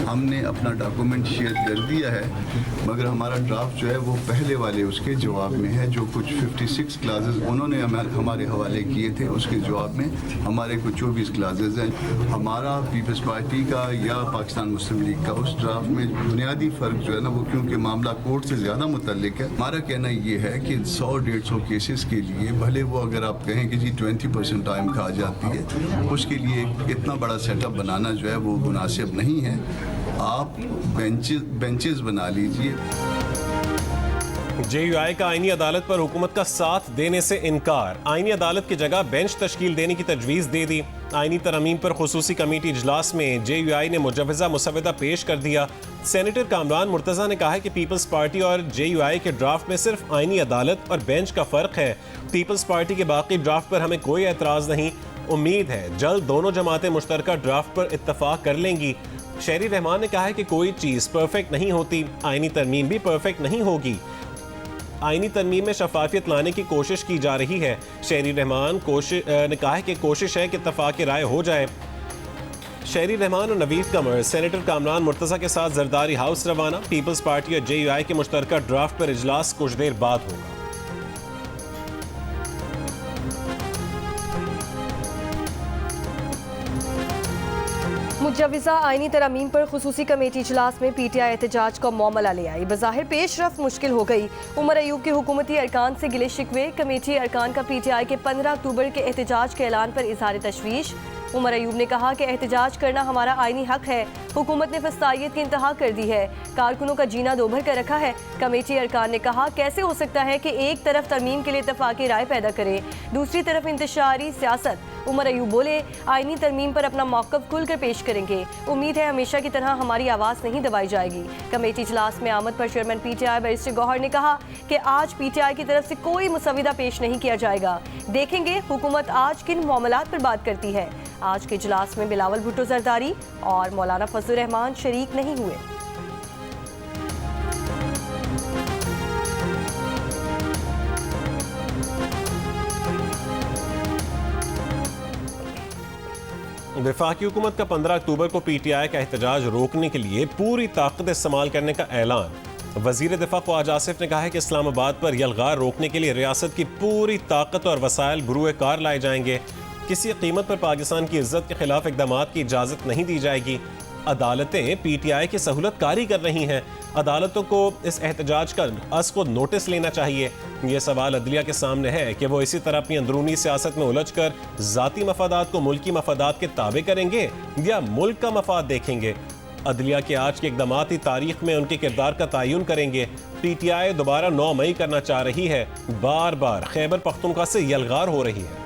हमने अपना document share कर दिया है, मगर हमारा ड्राफ्ट जो है वो पहले वाले उसके जवाब में है। जो कुछ 56 क्लासेस उन्होंने हमारे हवाले किए थे, उसके जवाब में हमारे कुछ 24 क्लासेस हैं। हमारा पीपल्स पार्टी का या पाकिस्तान मुस्लिम लीग का उस ड्राफ्ट में बुनियादी फ़र्क जो है ना, वो क्योंकि मामला कोर्ट से ज़्यादा मुतल्लिक है। हमारा कहना ये है कि 100-150 केसेस के लिए भले वो अगर आप कहें कि जी 20% टाइम खा जाती है, उसके लिए इतना बड़ा सेटअप बनाना जो है वो मुनासिब नहीं है। आप बेंचेस बना लीजिए। JUI का आईनी अदालत पर हुकूमत का साथ देने से इनकार। आईनी अदालत की जगह बेंच तश्कील देने की तजवीज़ दे दी। आईनी तरमीम पर खुसूसी कमेटी इजलास में JUI ने मुजव्वज़ा मुसवदा पेश कर दिया। सेनेटर कामरान मुर्तज़ा ने कहा है कि पीपल्स पार्टी और JUI के ड्राफ्ट में सिर्फ आईनी अदालत और बेंच का फ़र्क है। पीपल्स पार्टी के बाकी ड्राफ्ट पर हमें कोई एतराज़ नहीं। उम्मीद है जल्द दोनों जमातें मुश्तरका ड्राफ्ट पर इत्तफाक कर लेंगी। शहरी रहमान ने कहा है कि कोई चीज़ परफेक्ट नहीं होती, आईनी तरमीम भी परफेक्ट नहीं होगी। आईनी तरमीम में शफाफियत लाने की कोशिश की जा रही है। शहरी रहमान ने कहा है कि कोशिश है कि इत्तफाक राय हो जाए। शहरी रहमान और नवीद कमर सेनेटर कामरान मुर्तज़ा के साथ जरदारी हाउस रवाना। पीपल्स पार्टी और JUI के मुश्तरका ड्राफ्ट पर इजलास कुछ देर बाद होगा। मुजव्वज़ा आईनी तरमीम पर खुसूसी कमेटी इजलास में PTI एहतजाज का मामला ले आई। बज़ाहिर पेशरफ मुश्किल हो गई। उमर अयूब के हुकूमती अरकान से गिले शिकवे। कमेटी अरकान का PTI के 15 अक्टूबर के एहतजाज के ऐलान पर इजहार तशवीश। उमर अयूब ने कहा कि एहतजाज करना हमारा आईनी हक है। हुकूमत ने फसादियत की इंतहा कर दी है, कारकुनों का जीना दोभर कर रखा है। कमेटी अरकान ने कहा कैसे हो सकता है कि एक तरफ तरमीम के लिए इत्तफाकी राय पैदा करे, दूसरी तरफ इंतशारी सियासत। उमर अयूब बोले आईनी तरमीम पर अपना मौक़िफ़ खुलकर पेश करेंगे। उम्मीद है हमेशा की तरह हमारी आवाज़ नहीं दबाई जाएगी। कमेटी इजलास में आमद पर चेयरमैन PTI बैरिस्टर गौहर ने कहा कि आज PTI की तरफ से कोई मुसविदा पेश नहीं किया जाएगा। देखेंगे हुकूमत आज किन मामलात पर बात करती है। आज के इजलास में बिलावल भुट्टो जरदारी और मौलाना फजलुर रहमान शरीक नहीं हुए। वफाकी हुकूमत का 15 अक्टूबर को PTI का एहतजाज रोकने के लिए पूरी ताकत इस्तेमाल करने का ऐलान। वजीर दिफा ख्वाजा आसिफ ने कहा है कि इस्लामाबाद पर यलगार रोकने के लिए रियासत की पूरी ताकत और वसाइल बरूए कार लाए जाएंगे। किसी कीमत पर पाकिस्तान की इज्जत के खिलाफ इकदामात की इजाज़त नहीं दी जाएगी। अदालतें PTI की सहूलत कारी कर रही हैं। अदालतों को इस एहतजाज का को नोटिस लेना चाहिए। ये सवाल अदलिया के सामने है कि वो इसी तरह अपनी अंदरूनी सियासत में उलझ कर ज़ाती मफादात को मुल्की मफादात के ताबे करेंगे या मुल्क का मफाद देखेंगे। अदलिया के आज के इक़दामात ही तारीख में उनके किरदार का तयन करेंगे। PTI दोबारा 9 मई करना चाह रही है। बार बार खैबर पख्तूनख्वा से यलगार हो रही है।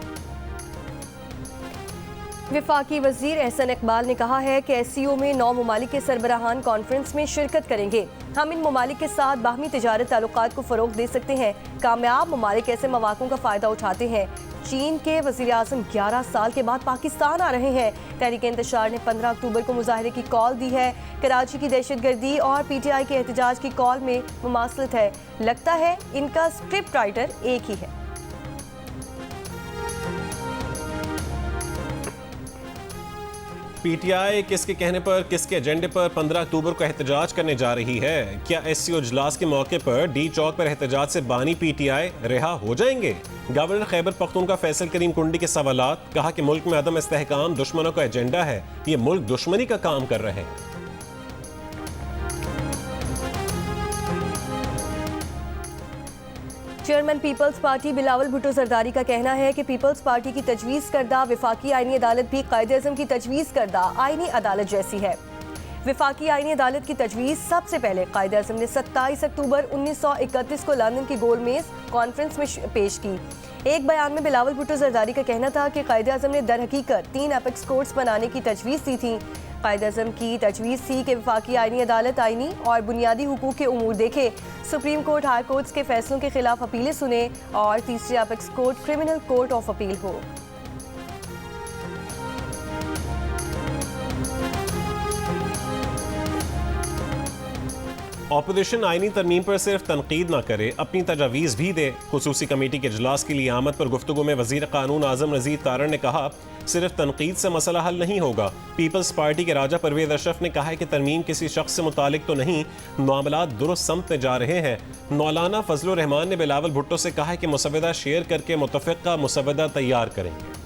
वफाकी वजीर एहसन इकबाल ने कहा है कि SCO में 9 ममालिक के सरबराहान कॉन्फ्रेंस में शिरकत करेंगे। हम इन ममालिक के साथ बाहमी तिजारत ताल्लुकात को फ़रोग दे सकते हैं। कामयाब ममालिक ऐसे मौक़ों का फ़ायदा उठाते हैं। चीन के वज़ीर आज़म 11 साल के बाद पाकिस्तान आ रहे हैं। तहरीक इंतशार ने 15 अक्टूबर को मुजाहरे की कॉल दी है। कराची की दहशतगर्दी और PTI के एहतजाज की कॉल में मुमासलत है। लगता है इनका स्क्रिप्ट राइटर एक ही है। PTI किसके कहने पर, किसके एजेंडे पर 15 अक्टूबर को एहतजाज करने जा रही है? क्या SCO इजलास के मौके पर D चौक पर एहतजाज से बानी PTI रिहा हो जाएंगे? गवर्नर खैबर पख्तूनख्वा फैसल करीम कुंडी के सवालात। कहा कि मुल्क में अदम इस्तेहकाम दुश्मनों का एजेंडा है, ये मुल्क दुश्मनी का काम कर रहे हैं। चेयरमैन पीपल्स पार्टी बिलावल भुट्टो जरदारी का कहना है कि पीपल्स पार्टी की तजवीज़ करदा वफाकी आईनी अदालत भी कायदे-ए-आज़म की तजवीज़ करदा आईनी अदालत जैसी है। वफाकी आईनी अदालत की तजवीज़ सबसे पहले कायदे-ए-आज़म ने 27 अक्टूबर 1931 को लंदन की गोलमेज कॉन्फ्रेंस में पेश की। एक बयान में बिलावल भुट्टो जरदारी का कहना था कि कायदे-ए-आज़म ने दर हकीकत 3 एपेक्स कोर्ट्स बनाने की तजवीज़ दी थी। कायदे-ए-आज़म की तजवीज़ थी कि वफाकी आईनी अदालत आईनी और बुनियादी हुकूक के उमूर देखे, सुप्रीम कोर्ट हाई कोर्ट्स के फैसलों के खिलाफ अपीलें सुने और तीसरी apex court criminal court of appeal हो। ऑपोजिशन आईनी तरमीम पर सिर्फ तनकीद ना करे, अपनी तजावीज़ भी दे। खुसूसी कमेटी के इजलास के लिए आमद पर गुफ्तगू में वज़ीर क़ानून आज़म नज़ीर तारण ने कहा सिर्फ तनकीद से मसला हल नहीं होगा। पीपल्स पार्टी के राजा परवेज अशरफ ने कहा है कि तरमीम किसी शख्स से मुतालिक तो नहीं, मामला दुरुस्त समत में जा रहे हैं। मौलाना फजलुर रहमान ने बिलावल भुट्टो से कहा है कि मुसवदा शेयर करके मुतफ़िक़ा मुसवदा तैयार करेंगे।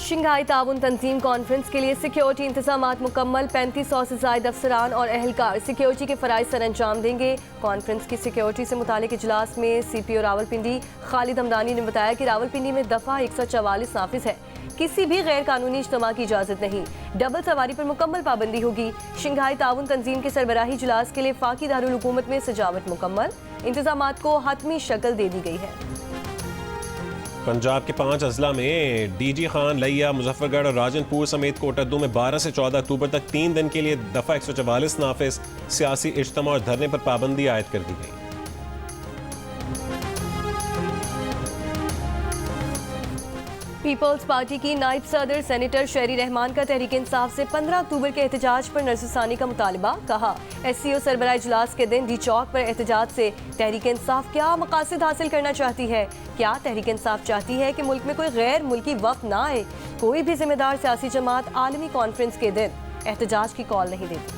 शंघाई ताउन तंजीम कॉन्फ्रेंस के लिए सिक्योरिटी इंतजामात मुकम्मल। 3500 से ज़ायद अफसरान और अहलकार सिक्योरिटी के फ़राइज़ सर अंजाम देंगे। कॉन्फ्रेंस की सिक्योरिटी से मुतालिक इजलास में CPO रावलपिंडी खालिद हमदानी ने बताया कि रावलपिंडी में दफ़ा 144 नाफिज है। किसी भी गैर कानूनी इज्तिमा की इजाज़त नहीं। डबल सवारी पर मुकम्मल पाबंदी होगी। शंघाई ताउन तंजीम के सरबराही इजलास के लिए फाकी दारुल हुकूमत में सजावट मुकम्मल। इंतजामात को हतमी शक्ल दे दी गई है। पंजाब के 5 अजला में DG खान, लिया, मुजफ्फरगढ़ और राजनपुर समेत कोटद्दू में 12 से 14 अक्टूबर तक 3 दिन के लिए दफ़ा 144 नाफिज। सियासी इज्तिमा और धरने पर पाबंदी आयद कर दी गई। पीपल्स पार्टी की नायब सदर सेनेटर शेरी रहमान का तहरीक इंसाफ से 15 अक्टूबर के एहतजाज पर नज़रसानी का मुतालबा। कहा, SCO सरबराह इजलास के दिन डी चौक पर एहतजाज से तहरीक इंसाफ क्या मकासद हासिल करना चाहती है? क्या तहरीक इंसाफ चाहती है कि मुल्क में कोई गैर मुल्की वक्त ना आए? कोई भी जिम्मेदार सियासी जमात आलमी कॉन्फ्रेंस के दिन एहतजाज की कॉल नहीं देती।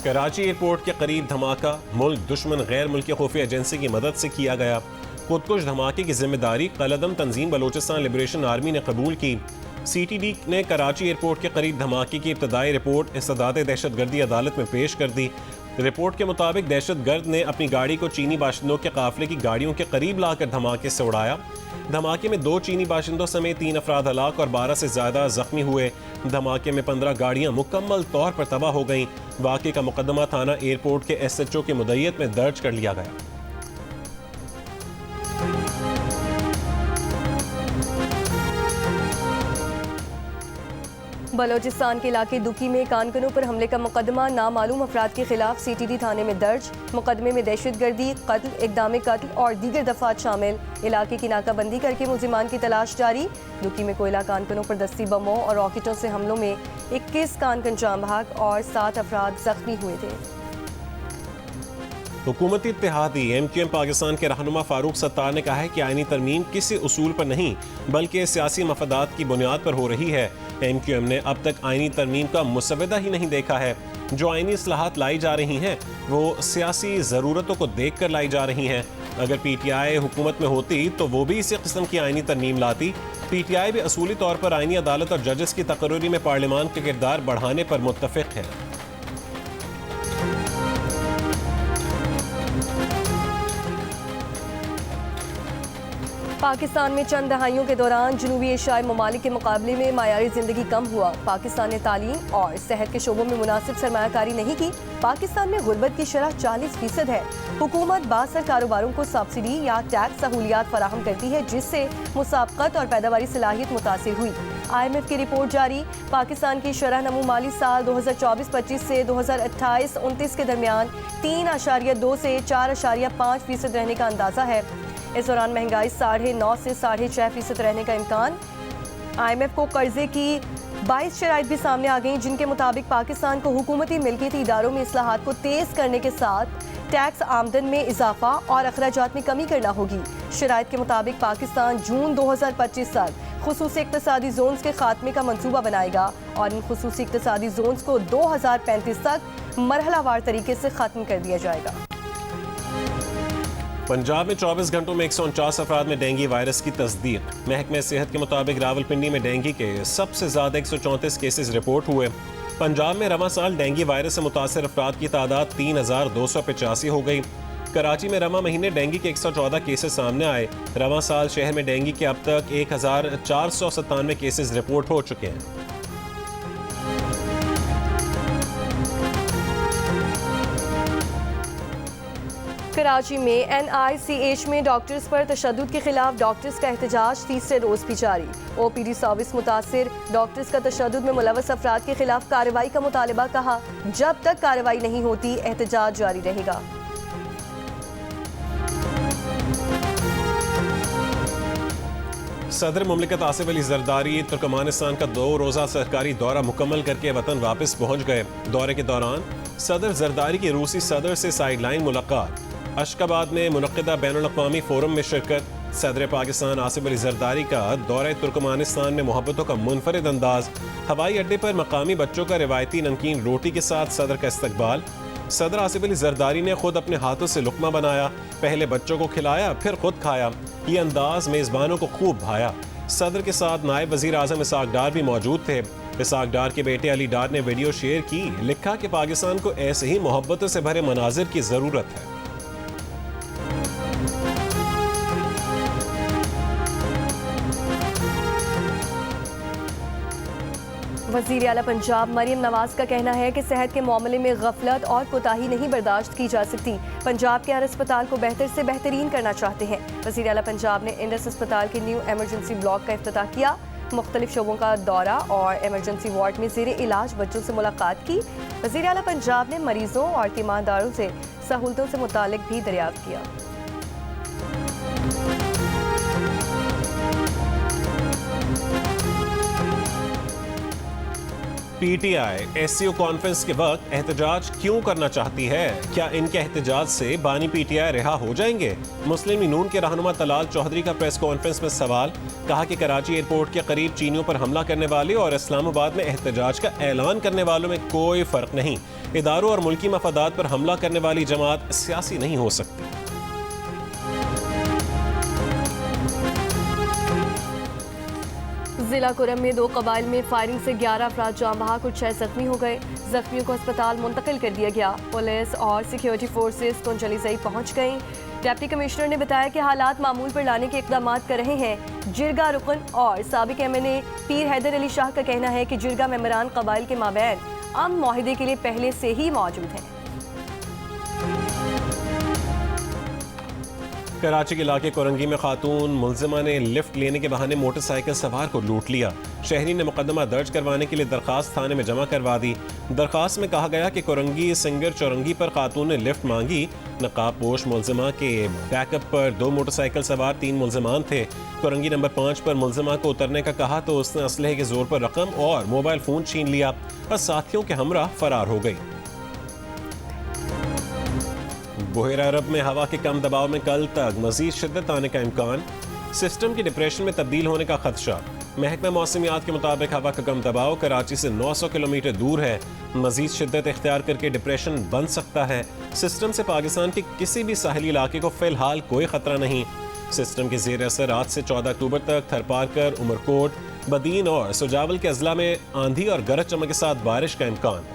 कराची एयरपोर्ट के करीब धमाका, मुल्क दुश्मन गैर मुल्की खुफिया एजेंसी की मदद से किया गया। खुदकुश धमाके की जिम्मेदारी कलअदम तंजीम बलोचिस्तान लिबरेशन आर्मी ने कबूल की। CTD ने कराची एयरपोर्ट के करीब धमाके की इब्तदाई रिपोर्ट इस्तदाद दहशतगर्दी अदालत में पेश कर दी। रिपोर्ट के मुताबिक दहशतगर्द ने अपनी गाड़ी को चीनी बाशिंदों के काफिले की गाड़ियों के करीब लाकर धमाके से उड़ाया। धमाके में 2 चीनी बाशिंदों समेत 3 अफराद हलाक और 12 से ज़्यादा जख्मी हुए। धमाके में 15 गाड़ियां मुकम्मल तौर पर तबाह हो गईं। वाक़े का मुकदमा थाना एयरपोर्ट के SHO की मुद्दत में दर्ज कर लिया गया। बलोचिस्तान के इलाके दुकी में कानकनों पर हमले का मुकदमा नामालूम अफराद के खिलाफ CTD थाने में दर्ज। मुकदमे में दहशतगर्दी, कत्ल, इक़दाम कत्ल और दीगर दफात शामिल। इलाके की नाकाबंदी करके मुलजिमान की तलाश जारी। दुकी में कोयला कानकनों पर दस्ती बमों और रॉकेटों से हमलों में 21 कानकन जाम भाग और 7 अफराद जख्मी हुए थे। हुकूमती इत्तेहादी MQM पाकिस्तान के रहनुमा फारूक सत्तार ने कहा है कि आईनी तरमीम किसी उसूल पर नहीं बल्कि सियासी मफादात की बुनियाद पर हो रही है। MQM ने अब तक आईनी तरमीम का मुसवदा ही नहीं देखा है। जो आईनी इस्लाहात लाई जा रही हैं वो सियासी ज़रूरतों को देख कर लाई जा रही हैं। अगर PTI हुकूमत में होती तो वो भी इसी किस्म की आईनी तरमीम लाती। PTI भी असूली तौर पर आईनी अदालत और जजेस की तकर्री में पार्लियामान के किरदार बढ़ाने पर मुत्तफिक है। पाकिस्तान में चंद दहाइयों के दौरान जनूबी एशियाई ममालिक के मुकाबले में मायारी ज़िंदगी कम हुआ। पाकिस्तान ने तालीम और सेहत के शोबों में मुनासिब सरमायाकारी नहीं की। पाकिस्तान में गुर्बत की शरह 40% है। हुकूमत बासर कारोबारों को सब्सिडी या टैक्स सहूलियात फराहम करती है, जिससे मुसाबकत और पैदावारी सलाहियत मुतासिर हुई। IMF की रिपोर्ट जारी। पाकिस्तान की शरह नमू माली साल 2024-25 से 2028-29 के दरमियान 3.2 से 4.5% रहने का अंदाज़ा है। इस दौरान महंगाई 9.5 से 6.5% रहने का इम्कान। IMF को कर्जे की 22 शराइत भी सामने आ गईं, जिनके मुताबिक पाकिस्तान को हुकूमती मिल्कियती इदारों में इस्लाहात को तेज़ करने के साथ टैक्स आमदन में इजाफा और अखराजात में कमी करना होगी। शराइत के मुताबिक पाकिस्तान जून 2025 तक खुसूसी इक़्तिसादी जोन्स के खात्मे का मंसूबा बनाएगा और इन खुसूसी इक़्तिसादी जोन्स को 2035 तक मरहलावार तरीके से ख़त्म कर दिया जाएगा। पंजाब में 24 घंटों में 149 अफराद में डेंगू वायरस की तस्दीक। महकमे सेहत के मुताबिक रावलपिंडी में डेंगू के सबसे ज़्यादा 134 केसेस रिपोर्ट हुए। पंजाब में रवा साल डेंगू वायरस से मुतासर अफराद की तादाद 3285 हो गई। कराची में रवा महीने डेंगू के 114 केसेस सामने आए। रवा साल शहर में डेंगू के अब तक 1497 केसेस रिपोर्ट हो चुके हैं। कराची में NICH में डॉक्टर्स पर तशद्दुद के खिलाफ डॉक्टर्स का एहतजाज तीसरे रोज भी जारी। OPD सर्विस मुतासिर डॉक्टर्स का तशद्दुद में मुलव्वस अफराद के खिलाफ कार्रवाई का मुतालबा। कहा, जब तक कार्रवाई नहीं होती एहतजाज जारी रहेगा। सदर मुमलिकत आसिफ अली जरदारी तुर्कमानिस्तान का 2 रोज़ा सरकारी दौरा मुकम्मल करके वतन वापस पहुंच गए। दौरे के दौरान सदर जरदारी की रूसी सदर से साइडलाइन मुलाकात, अशकाबाद में मुनक्किदा बैनुल-अक़वामी फोरम में शिरकत, सदर पाकिस्तान आसिफ अली जरदारी का दौरे तुर्कमानिस्तान में मोहब्बतों का मुनफरिद अंदाज, हवाई अड्डे पर मकामी बच्चों का रिवायती नमकीन रोटी के साथ सदर का इस्तकबाल। सदर आसिफ अली जरदारी ने खुद अपने हाथों से लुकमा बनाया, पहले बच्चों को खिलाया फिर खुद खाया। ये अंदाज मेज़बानों को खूब भाया। सदर के साथ नायब वज़ीर आज़म इसाक डार भी मौजूद थे। इसाक डार के बेटे अली डार ने वीडियो शेयर की, लिखा कि पाकिस्तान को ऐसे ही मोहब्बतों से भरे मनाजिर की ज़रूरत है। वज़ीर आला पंजाब मरियम नवाज का कहना है कि सेहत के मामले में गफलत और कोताही नहीं बर्दाश्त की जा सकती। पंजाब के हर अस्पताल को बेहतर से बेहतरीन करना चाहते हैं। वज़ीर आला पंजाब ने इंडस अस्पताल के न्यू एमरजेंसी ब्लॉक का इफ्तिताह किया, मुख्तलिफ शोबों का दौरा और एमरजेंसी वार्ड में ज़ेरे इलाज बच्चों से मुलाकात की। वज़ीर आला पंजाब ने मरीजों और तीमारदारों से सहूलतों से मुतालिक भी दरियाफ्त किया। पीटीआई एससीओ कॉन्फ्रेंस के वक्त एहतजाज क्यों करना चाहती है? क्या इनके एहतजाज से बानी पीटीआई रिहा हो जाएंगे? मुस्लिम नून के रहनुमा तलाल चौधरी का प्रेस कॉन्फ्रेंस में सवाल, कहा कि कराची एयरपोर्ट के करीब चीनियों पर हमला करने वाले और इस्लामाबाद में एहतजाज का ऐलान करने वालों में कोई फर्क नहीं। इदारों और मुल्की मफादात पर हमला करने वाली जमात सियासी नहीं हो सकती। जिला कुरम में 2 कबाइल में फायरिंग से 11 अफराद जान बहक और 6 जख्मी हो गए। जख्मियों को अस्पताल मुंतकिल कर दिया गया। पुलिस और सिक्योरिटी फोर्सेस कुंजलीज़ई पहुंच गईं। डिप्टी कमिश्नर ने बताया कि हालात मामूल पर लाने के इक़दाम कर रहे हैं। जिरगा रुकन और साबिक एमएनए पीर हैदर अली शाह का कहना है कि जिरगा मेंबरान कबाइल के माबैन अमन मुआहिदे के लिए पहले से ही मौजूद हैं। कराची के इलाके कोरंगी में खातून मुलजिमा ने लिफ्ट लेने के बहाने मोटरसाइकिल सवार को लूट लिया। शहरी ने मुकदमा दर्ज करवाने के लिए दरखास्त थाने में जमा करवा दी। दरखास्त में कहा गया कि कोरंगी सिंगर चौरंगी पर खातून ने लिफ्ट मांगी। नकाब पोश मुलजिमा के बैकअप पर 2 मोटरसाइकिल सवार 3 मुलजिमान थे। कोरंगी नंबर 5 पर मुलजिमा को उतरने का कहा तो उसने असलहे के जोर पर रकम और मोबाइल फ़ोन छीन लिया और साथियों के हमरा फरार हो गई। बुहेरा अरब में हवा के कम दबाव में कल तक मजीद शिद्दत आने का इम्कान, सिस्टम की डिप्रेशन में तब्दील होने का खदशा। महकमा मौसमियात के मुताबिक हवा का कम दबाव कराची से 900 किलोमीटर दूर है। मजीद शिद्दत इख्तियार करके डिप्रेशन बन सकता है। सिस्टम से पाकिस्तान के किसी भी साहली इलाके को फिलहाल कोई खतरा नहीं। सिस्टम के जेर असर आज से 14 अक्टूबर तक थरपारकर, उमरकोट, बदीन और सुजावल के अजला में आंधी और गरज चमक के साथ बारिश का इम्कान।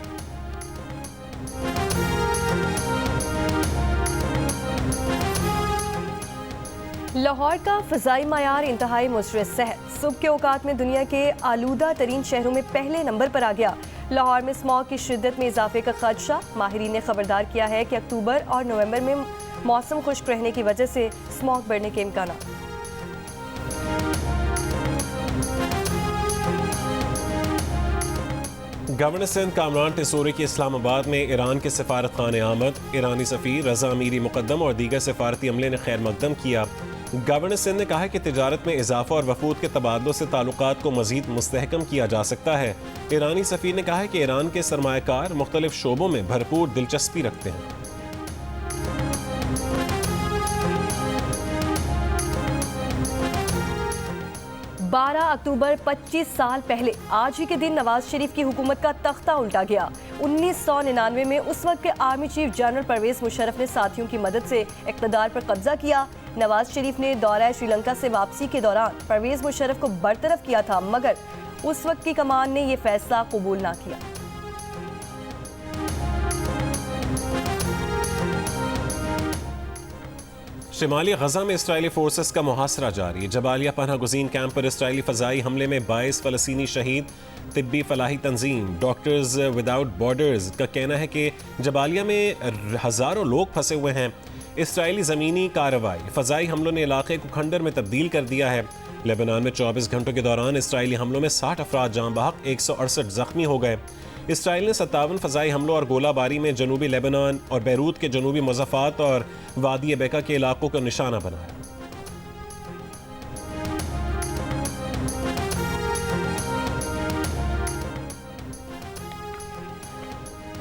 लाहौर का फ़ज़ाई मायार इंतहाई मुसरत सेहत, सुबह के औकात में दुनिया के आलूदा तरीन शहरों में पहले नंबर पर आ गया। लाहौर में स्मॉग की शिद्दत में इजाफे का खदशा, माहिरीन ने खबरदार किया है कि अक्टूबर और नवंबर में मौसम खुश्क रहने की वजह से स्मॉग बढ़ने के इम्कान। गवर्नर सिंध कामरान टिसोरी की इस्लामाबाद में ईरान के सफारत खाने आमद, ईरानी सफ़ीर रजा अमीरी मुकद्दम और दीगर सफारती अमले ने खैर मकदम किया। गवर्नर सिंध ने कहा कि तिजारत में इजाफा और वफूद के तबादलों से ताल्लुकात को मजीद मुस्तहकम किया जा सकता है। ईरानी सफ़ीर ने कहा है कि ईरान के सरमायाकार मुख्तलिफ शोबों में भरपूर दिलचस्पी रखते हैं। 12 अक्टूबर 25 साल पहले आज ही के दिन नवाज शरीफ की हुकूमत का तख्ता उल्टा गया। 1999 में उस वक्त के army chief general Pervez Musharraf ने साथियों की मदद से इक़्तिदार पर कब्जा किया। नवाज शरीफ ने दौरा श्रीलंका से वापसी के दौरान परवेज मुशर्रफ को बरतरफ किया था, मगर उस वक्त की कमान ने यह फैसला कबूल ना किया। शिमाली गजा में इसराइली फोर्सेस का मुहासरा जारी। जबालिया पनाह गुज़ीन कैंप पर इसराइली फ़ज़ाई हमले में 22 फ़लस्तीनी शहीद। तिब्बी फलाही तंजीम डॉक्टर्स विदाउट बॉर्डर्स का कहना है कि जबालिया में हज़ारों लोग फंसे हुए हैं। इसराइली ज़मीनी कार्रवाई फ़ज़ाई हमलों ने इलाके को खंडर में तब्दील कर दिया है। लेबनान में 24 घंटों के दौरान इसराइली हमलों में 60 अफराद जान बहक, 168 ज़ख्मी हो गए। इसराइल ने 57 फ़ज़ाई हमलों और गोलाबारी में जनूबी लेबनान और बैरूत के जनूबी मज़ाफ़ात और वादी बेका के इलाकों को निशाना बनाया।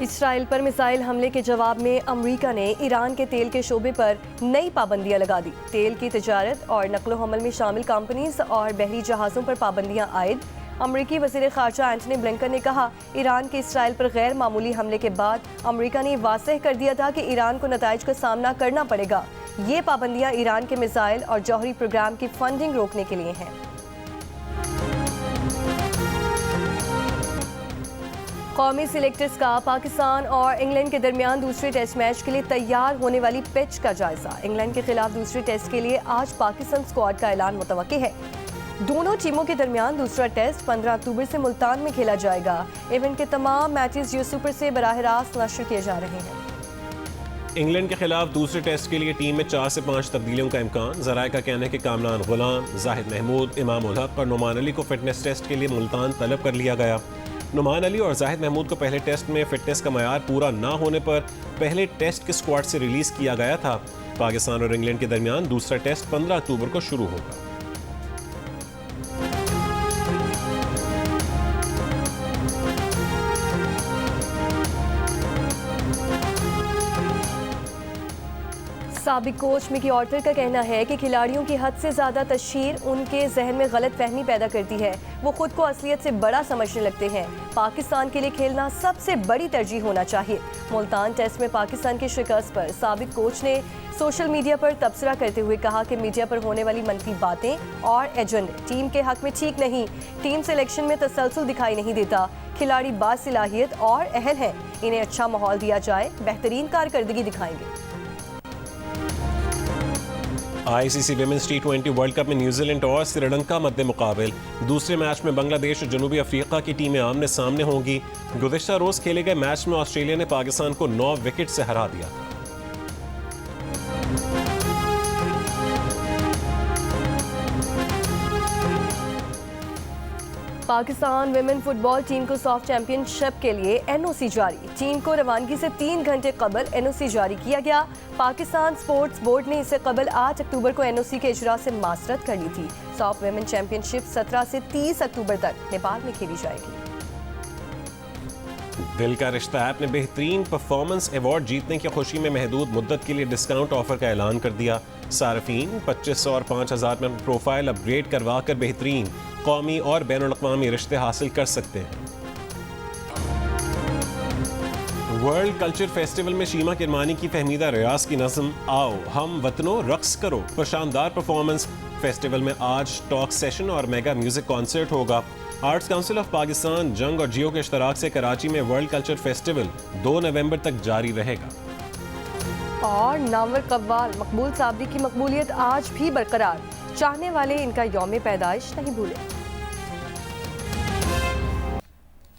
इसराइल पर मिसाइल हमले के जवाब में अमेरिका ने ईरान के तेल के शोबे पर नई पाबंदियां लगा दी। तेल की तिजारत और नकलो हमल में शामिल कंपनीज और बहरी जहाज़ों पर पाबंदियां आयद। अमेरिकी वज़ीर ख़ारजा एंटनी ब्लिंकन ने कहा, ईरान के इसराइल पर गैर मामूली हमले के बाद अमेरिका ने वाज़ेह कर दिया था कि ईरान को नताइज का सामना करना पड़ेगा। ये पाबंदियां ईरान के मिसाइल और जौहरी प्रोग्राम की फंडिंग रोकने के लिए हैं। कौमी सिलेक्टर्स का पाकिस्तान और इंग्लैंड के दरमियान दूसरे टेस्ट मैच के लिए तैयार होने वाली पिच का जायजा। इंग्लैंड के खिलाफ दूसरे टेस्ट के लिए आज पाकिस्तान स्क्वाड का ऐलान मुतवक्की है। दोनों टीमों के दरमियान दूसरा टेस्ट 15 अक्टूबर से मुल्तान में खेला जाएगा। इवेंट के तमाम मैचेस जियो सुपर से बराह रास्त नशर किए जा रहे हैं। इंग्लैंड के खिलाफ दूसरे टेस्ट के लिए टीम में 4 से 5 तब्दीलियों का इम्कान। ज़राए का कहना है कि कामरान गुलाम, जाहिद महमूद, इमाम उल हक और नुमान अली को फिटनेस टेस्ट के लिए मुल्तान तलब कर लिया गया। नुमान अली और जाहिद महमूद को पहले टेस्ट में फिटनेस का मयार पूरा ना होने पर पहले टेस्ट के स्क्वाड से रिलीज किया गया था। पाकिस्तान और इंग्लैंड के दरमियान दूसरा टेस्ट 15 अक्टूबर को शुरू होगा। साबिक कोच मिकी ऑर्टर का कहना है कि खिलाड़ियों की हद से ज़्यादा तशहीर उनके जहन में गलत फहमी पैदा करती है। वो खुद को असलियत से बड़ा समझने लगते हैं। पाकिस्तान के लिए खेलना सबसे बड़ी तरजीह होना चाहिए। मुल्तान टेस्ट में पाकिस्तान की शिकस्त पर साबिक कोच ने सोशल मीडिया पर तबसरा करते हुए कहा कि मीडिया पर होने वाली मनफी बातें और एजेंडे टीम के हक में ठीक नहीं। टीम सिलेक्शन में तसलसल दिखाई नहीं देता। खिलाड़ी बासलाहियत और अहल हैं। इन्हें अच्छा माहौल दिया जाए, बेहतरीन कारकर्दगी दिखाएंगे। ICC women's T20 world cup में न्यूजीलैंड और श्रीलंका मद्दे मुकाबिल। दूसरे मैच में बांग्लादेश और जनूबी अफ्रीका की टीमें आमने सामने होंगी। गुज़िश्ता रोज खेले गए मैच में ऑस्ट्रेलिया ने पाकिस्तान को 9 विकेट से हरा दिया। पाकिस्तान विमेन फुटबॉल टीम को सॉफ्ट चैंपियनशिप के लिए NOC जारी। टीम को रवानगी से 3 घंटे कबल NOC जारी किया गया। पाकिस्तान स्पोर्ट्स बोर्ड ने इससे कबल 8 अक्टूबर को NOC के इजरा से मासरत कर ली थी। सॉफ्ट विमेन चैंपियनशिप 17 से 30 अक्टूबर तक नेपाल में खेली जाएगी। दिल का रिश्ता ऐप ने बेहतरीन परफॉर्मेंस अवार्ड जीतने की खुशी में महदूद मुद्दत के लिए डिस्काउंट ऑफर का ऐलान कर दिया। सार्फिन 2500 और 5000 में प्रोफाइल अपग्रेड करवा कर बेहतरीन कौमी और बैनुल-अक़वामी रिश्ते हासिल कर सकते हैं। वर्ल्ड कल्चर फेस्टिवल में शीमा किरमानी की फहमीदा रियाज की नज़म आओ हम वतनो रक्स करो पर शानदार परफॉर्मेंस। फेस्टिवल में आज टॉक सेशन और मेगा म्यूजिक कॉन्सर्ट होगा। आर्ट्स काउंसिल ऑफ पाकिस्तान, जंग और जियो के इश्तराक से कराची में वर्ल्ड कल्चर फेस्टिवल 2 नवंबर तक जारी रहेगा। और नामवर कव्वाल मकबूल साबरी की मकबूलियत आज भी बरकरार। चाहने वाले इनका यौम पैदाइश नहीं भूले।